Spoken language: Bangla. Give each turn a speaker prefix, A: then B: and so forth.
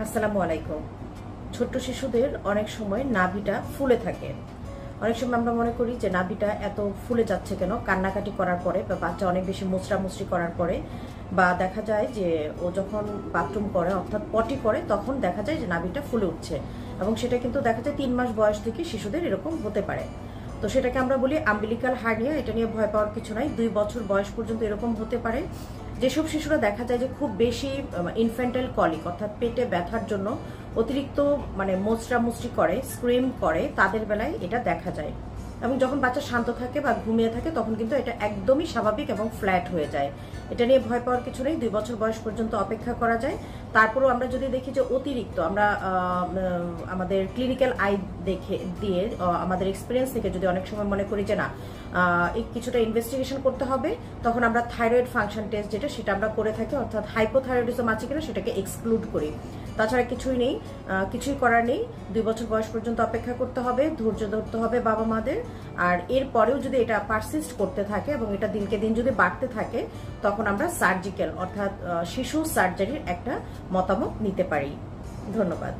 A: আসসালামু আলাইকুম। ছোট্ট শিশুদের অনেক সময় নাভিটা ফুলে থাকে। অনেক সময় আমরা মনে করি যে নাভিটা এত ফুলে যাচ্ছে কেন, কান্নাকাটি করার পরে বা বাচ্চা অনেক বেশি মুচড়ামুচড়ি করার পরে, বা দেখা যায় যে ও যখন বাথরুম করে অর্থাৎ পটি করে তখন দেখা যায় যে নাভিটা ফুলে উঠছে, এবং সেটা কিন্তু দেখা যায় 3 মাস বয়স থেকে শিশুদের এরকম হতে পারে। তো সেটাকে আমরা বলি আম্বিলিকাল হার্নিয়া। এটা নিয়ে ভয় পাওয়ার কিছু নাই, 2 বছর বয়স পর্যন্ত এরকম হতে পারে। যেসব শিশুরা দেখা যায় যে খুব বেশি ইনফ্যান্টাইল কলিক অর্থাৎ পেটে ব্যথার জন্য অতিরিক্ত মোচড়ামুচড়ি করে, স্ক্রিম করে, তাদের বেলায় এটা দেখা যায়। এবং যখন বাচ্চা শান্ত থাকে বা ঘুমিয়ে থাকে তখন কিন্তু এটা একদমই স্বাভাবিক এবং ফ্ল্যাট হয়ে যায়। এটা নিয়ে ভয় পাওয়ার কিছু নেই, 2 বছর বয়স পর্যন্ত অপেক্ষা করা যায়। তারপরেও আমরা যদি দেখি যে অতিরিক্ত, আমরা আমাদের ক্লিনিক্যাল আই দিয়ে আমাদের এক্সপিরিয়েন্স থেকে যদি অনেক সময় মনে করি যে না, কিছুটা ইনভেস্টিগেশন করতে হবে, তখন আমরা থাইরয়েড ফাংশন টেস্ট সেটা আমরা করে থাকি, অর্থাৎ হাইপোথাইরয়েডিজম আছে কিনা সেটাকে এক্সক্লুড করি। তাছাড়া কিছুই নেই, কিছুই করার নেই। 2 বছর বয়স পর্যন্ত অপেক্ষা করতে হবে, ধৈর্য ধরতে হবে বাবা মাদের। আর এরপরেও যদি এটা পারসিস্ট করতে থাকে এবং এটা দিনকে দিন যদি বাড়তে থাকে, তখন আমরা সার্জিক্যাল অর্থাৎ শিশু সার্জারির একটা মতামত নিতে পারি। ধন্যবাদ।